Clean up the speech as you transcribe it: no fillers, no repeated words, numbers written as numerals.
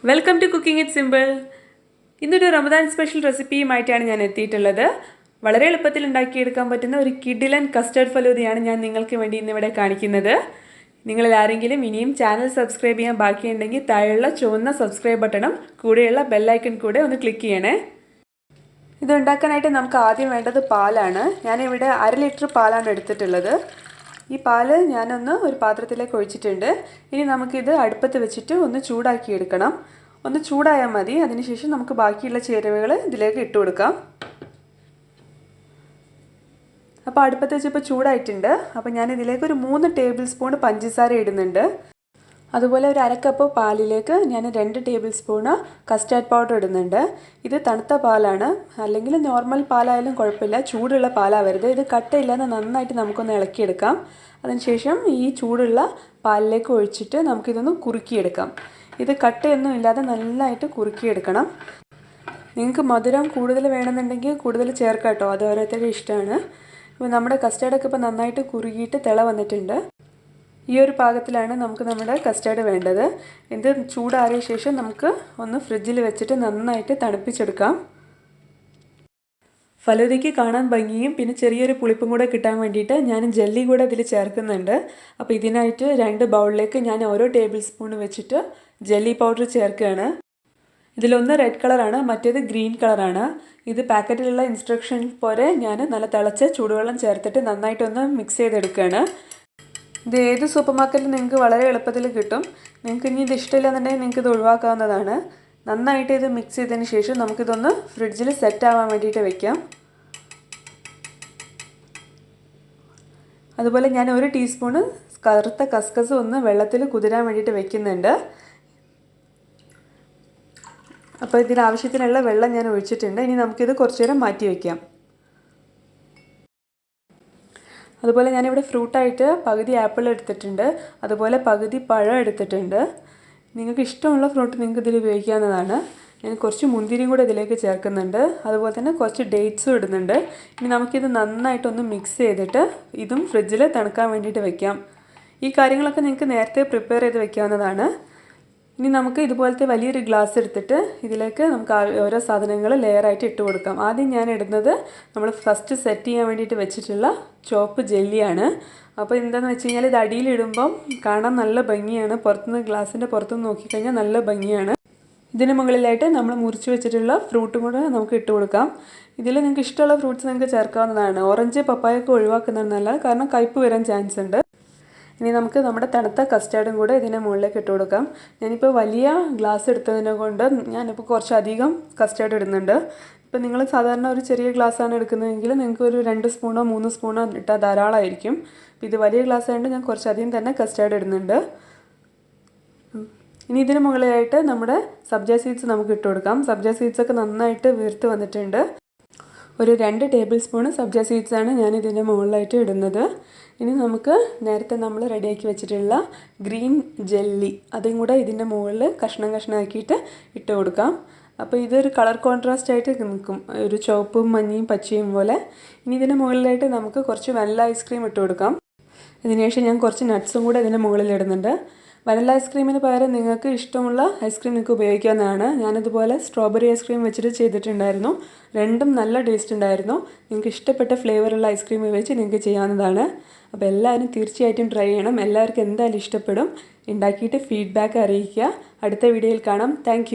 Welcome to cooking it simple. ഇന്നൊരു Ramadan special റെസിപ്പിയുമായിട്ടാണ് ഞാൻ എത്തിയിട്ടുള്ളത്. വളരെ എളുപ്പത്തിൽ ഉണ്ടാക്കിയെടുക്കാൻ പറ്റുന്ന ഒരു കിഡിലൻ കസ്റ്റർഡ് ഫലൂദയാണ് ഞാൻ നിങ്ങൾക്ക് വേണ്ടി ഇന്നിവിടെ കാണിക്കുന്നത്. നിങ്ങളിൽ ആരെങ്കിലും ഇനിയും ചാനൽ സബ്സ്ക്രൈബ് ചെയ്യാൻ ബാക്കിയുണ്ടെങ്കിൽ താഴെയുള്ള ചുവന്ന സബ്സ്ക്രൈബ് ബട്ടണും കൂടെയുള്ള ബെല്ലൈക്കൺ കൂടെ ഒന്ന് ക്ലിക്ക് ചെയ്യണേ. ഇത് ഉണ്ടാക്കാനായിട്ട് നമുക്ക് ആദ്യം വേണ്ടത് പാലാണ്. ഞാനിവിടെ 1/2 ലിറ്റർ പാലാണ് എടുത്തിട്ടുള്ളത്. ഈ പാല് ഞാനൊന്ന് ഒരു പാത്രത്തിലേക്ക് ഒഴിച്ചിട്ടുണ്ട്. ഇനി നമുക്കിത് അടുപ്പത്ത് വെച്ചിട്ട് ഒന്ന് ചൂടാക്കിയെടുക്കണം. ഒന്ന് ചൂടായാൽ മതി. അതിനുശേഷം നമുക്ക് ബാക്കിയുള്ള ചേരുവകൾ ഇതിലേക്ക് ഇട്ട് കൊടുക്കാം. അപ്പോൾ അടുപ്പത്ത് വെച്ചപ്പോൾ ചൂടായിട്ടുണ്ട്. അപ്പോൾ ഞാനിതിലേക്ക് ഒരു 3 ടേബിൾ സ്പൂൺ പഞ്ചസാര ഇടുന്നുണ്ട്. അതുപോലെ ഒരു 1/2 കപ്പ് പാലിലേക്ക് ഞാൻ 2 ടേബിൾ സ്പൂണ് കസ്റ്റാർഡ് പൗഡർ ഇടുന്നുണ്ട്. ഇത് തണുത്ത പാലാണ്, അല്ലെങ്കിൽ നോർമൽ പാലായാലും കുഴപ്പമില്ല, ചൂടുള്ള പാലാവരുത്. ഇത് കട്ടയില്ലാതെ നന്നായിട്ട് നമുക്കൊന്ന് ഇളക്കിയെടുക്കാം. അതിനുശേഷം ഈ ചൂടുള്ള പാലിലേക്ക് ഒഴിച്ചിട്ട് നമുക്കിതൊന്ന് കുറുക്കിയെടുക്കാം. ഇത് കട്ടയൊന്നും ഇല്ലാതെ നന്നായിട്ട് കുറുക്കിയെടുക്കണം. നിങ്ങൾക്ക് മധുരം കൂടുതൽ വേണമെന്നുണ്ടെങ്കിൽ കൂടുതൽ ചേർക്കാം കേട്ടോ, അത് ഓരോരുത്തരുടെ ഇഷ്ടമാണ്. അപ്പോൾ നമ്മുടെ കസ്റ്റാർഡൊക്കെ ഇപ്പോൾ നന്നായിട്ട് കുറുകിയിട്ട് തിള വന്നിട്ടുണ്ട്. ഈ ഒരു പാകത്തിലാണ് നമുക്ക് നമ്മുടെ കസ്റ്റാർഡ് വേണ്ടത്. ഇത് ചൂടാറിയ ശേഷം നമുക്ക് ഒന്ന് ഫ്രിഡ്ജിൽ വെച്ചിട്ട് നന്നായിട്ട് തണുപ്പിച്ചെടുക്കാം. ഫലൂദയ്ക്ക് കാണാൻ ഭംഗിയും പിന്നെ ചെറിയൊരു പുളിപ്പും കൂടെ കിട്ടാൻ വേണ്ടിയിട്ട് ഞാൻ ജെല്ലി കൂടെ ഇതിൽ ചേർക്കുന്നുണ്ട്. അപ്പോൾ ഇതിനായിട്ട് 2 ബൗളിലേക്ക് ഞാൻ ഓരോ ടേബിൾ സ്പൂൺ വെച്ചിട്ട് ജെല്ലി പൗഡർ ചേർക്കുകയാണ്. ഇതിലൊന്ന് റെഡ് കളറാണ്, മറ്റേത് ഗ്രീൻ കളറാണ്. ഇത് പാക്കറ്റിലുള്ള ഇൻസ്ട്രക്ഷൻ പോലെ ഞാൻ നല്ല തിളച്ച ചൂടുവെള്ളം ചേർത്തിട്ട് നന്നായിട്ടൊന്ന് മിക്സ് ചെയ്തെടുക്കുകയാണ്. ഇത് ഏത് സൂപ്പർ മാർക്കറ്റിൽ നിങ്ങൾക്ക് വളരെ എളുപ്പത്തിൽ കിട്ടും. നിങ്ങൾക്ക് ഇനി ഇത് ഇഷ്ടമില്ലെന്നുണ്ടെങ്കിൽ നിങ്ങൾക്ക് ഇത് ഒഴിവാക്കാവുന്നതാണ്. നന്നായിട്ട് ഇത് മിക്സ് ചെയ്തതിന് ശേഷം നമുക്കിതൊന്ന് ഫ്രിഡ്ജിൽ സെറ്റ് ആവാൻ വേണ്ടിയിട്ട് വെക്കാം. അതുപോലെ ഞാൻ 1 ടീസ്പൂണ് കറുത്ത കസ്കസ് ഒന്ന് വെള്ളത്തിൽ കുതിരാൻ വേണ്ടിയിട്ട് വെക്കുന്നുണ്ട്. അപ്പോൾ ഇതിനാവശ്യത്തിനുള്ള വെള്ളം ഞാൻ ഒഴിച്ചിട്ടുണ്ട്. ഇനി നമുക്കിത് കുറച്ച് നേരം മാറ്റി വയ്ക്കാം. അതുപോലെ ഞാനിവിടെ ഫ്രൂട്ടായിട്ട് പകുതി ആപ്പിൾ എടുത്തിട്ടുണ്ട്, അതുപോലെ പകുതി പഴം എടുത്തിട്ടുണ്ട്. നിങ്ങൾക്ക് ഇഷ്ടമുള്ള ഫ്രൂട്ട് നിങ്ങൾക്ക് ഇതിൽ ഉപയോഗിക്കാവുന്നതാണ്. ഞാൻ കുറച്ച് മുന്തിരിയും കൂടെ ഇതിലേക്ക് ചേർക്കുന്നുണ്ട്. അതുപോലെ തന്നെ കുറച്ച് ഡേറ്റ്സും ഇടുന്നുണ്ട്. ഇനി നമുക്കിത് നന്നായിട്ടൊന്ന് മിക്സ് ചെയ്തിട്ട് ഇതും ഫ്രിഡ്ജിൽ തണുക്കാൻ വേണ്ടിയിട്ട് വെക്കാം. ഈ കാര്യങ്ങളൊക്കെ നിങ്ങൾക്ക് നേരത്തെ പ്രിപ്പയർ ചെയ്ത് വെക്കാവുന്നതാണ്. ഇനി നമുക്ക് ഇതുപോലത്തെ വലിയൊരു ഗ്ലാസ് എടുത്തിട്ട് ഇതിലേക്ക് നമുക്ക് ഓരോ സാധനങ്ങൾ ലെയറായിട്ട് ഇട്ട് കൊടുക്കാം. ആദ്യം ഞാൻ ഇടുന്നത് നമ്മൾ ഫസ്റ്റ് സെറ്റ് ചെയ്യാൻ വേണ്ടിയിട്ട് വെച്ചിട്ടുള്ള ചോപ്പ് ജെല്ലിയാണ്. അപ്പോൾ എന്താണെന്ന് വെച്ച് കഴിഞ്ഞാൽ ഇത് അടിയിലിടുമ്പം കാണാൻ നല്ല ഭംഗിയാണ്. പുറത്തുനിന്ന് ഗ്ലാസിൻ്റെ പുറത്തുനിന്ന് നോക്കിക്കഴിഞ്ഞാൽ നല്ല ഭംഗിയാണ്. ഇതിന് മുകളിലായിട്ട് നമ്മൾ മുറിച്ച് വെച്ചിട്ടുള്ള ഫ്രൂട്ടും കൂടെ നമുക്ക് ഇട്ട് കൊടുക്കാം. ഇതിൽ നിങ്ങൾക്ക് ഇഷ്ടമുള്ള ഫ്രൂട്ട്സ് നിങ്ങൾക്ക് ചേർക്കാവുന്നതാണ്. ഓറഞ്ച് പപ്പായൊക്കെ ഒഴിവാക്കുന്നതാണ് നല്ലത്, കാരണം കയ്പ്പ് വരാൻ ചാൻസ് ഉണ്ട്. ഇനി നമുക്ക് നമ്മുടെ തണുത്ത കസ്റ്റാർഡും കൂടെ ഇതിൻ്റെ മുകളിലേക്ക് ഇട്ട് കൊടുക്കാം. ഞാനിപ്പോൾ വലിയ ഗ്ലാസ് എടുത്തതിനെ കൊണ്ട് ഞാനിപ്പോൾ കുറച്ചധികം കസ്റ്റാർഡ് ഇടുന്നുണ്ട്. ഇപ്പോൾ നിങ്ങൾ സാധാരണ ഒരു ചെറിയ ഗ്ലാസ്സാണ് എടുക്കുന്നതെങ്കിൽ നിങ്ങൾക്ക് ഒരു 2 സ്പൂണോ 3 സ്പൂണോ ഇട്ടാൽ ധാരാളമായിരിക്കും. ഇത് വലിയ ഗ്ലാസ് ആയതുകൊണ്ട് ഞാൻ കുറച്ചധികം തന്നെ കസ്റ്റാർഡ് ഇടുന്നുണ്ട്. ഇനി ഇതിന് മുകളിലായിട്ട് നമ്മുടെ സബ്ജ സീഡ്സ് നമുക്ക് ഇട്ട് കൊടുക്കാം. സബ്ജ സീഡ്സൊക്കെ നന്നായിട്ട് വീർത്ത് വന്നിട്ടുണ്ട്. ഒരു 2 ടേബിൾ സ്പൂൺ സബ്ജ സീഡ്സാണ് ഞാൻ ഇതിൻ്റെ മുകളിലായിട്ട് ഇടുന്നത്. ഇനി നമുക്ക് നേരത്തെ നമ്മൾ റെഡിയാക്കി വെച്ചിട്ടുള്ള ഗ്രീൻ ജെല്ലി അതും കൂടെ ഇതിൻ്റെ മുകളിൽ കഷ്ണം കഷ്ണമാക്കിയിട്ട് ഇട്ട് കൊടുക്കാം. അപ്പോൾ ഇതൊരു കളർ കോൺട്രാസ്റ്റ് ആയിട്ട് നിൽക്കും, ഒരു ചുവപ്പും മഞ്ഞയും പച്ചയും പോലെ. ഇനി ഇതിൻ്റെ മുകളിലായിട്ട് നമുക്ക് കുറച്ച് വനില ഐസ്ക്രീം ഇട്ട് കൊടുക്കാം. ഇതിനുശേഷം ഞാൻ കുറച്ച് നട്ട്സും കൂടെ ഇതിൻ്റെ മുകളിൽ ഇടുന്നുണ്ട്. വനില ഐസ്ക്രീമിന് പകരം നിങ്ങൾക്ക് ഇഷ്ടമുള്ള ഐസ്ക്രീം നിങ്ങൾക്ക് ഉപയോഗിക്കാവുന്നതാണ്. ഞാനിതുപോലെ സ്ട്രോബെറി ഐസ്ക്രീം വെച്ചിട്ട് ചെയ്തിട്ടുണ്ടായിരുന്നു. രണ്ടും നല്ല ടേസ്റ്റ് ഉണ്ടായിരുന്നു. നിങ്ങൾക്ക് ഇഷ്ടപ്പെട്ട ഫ്ലേവറുള്ള ഐസ്ക്രീം ഉപയോഗിച്ച് നിങ്ങൾക്ക് ചെയ്യാവുന്നതാണ്. അപ്പോൾ എല്ലാവരും തീർച്ചയായിട്ടും ട്രൈ ചെയ്യണം. എല്ലാവർക്കും എന്തായാലും ഇഷ്ടപ്പെടും. ഉണ്ടാക്കിയിട്ട് ഫീഡ്ബാക്ക് അറിയിക്കുക. അടുത്ത വീഡിയോയിൽ കാണാം. Thank you.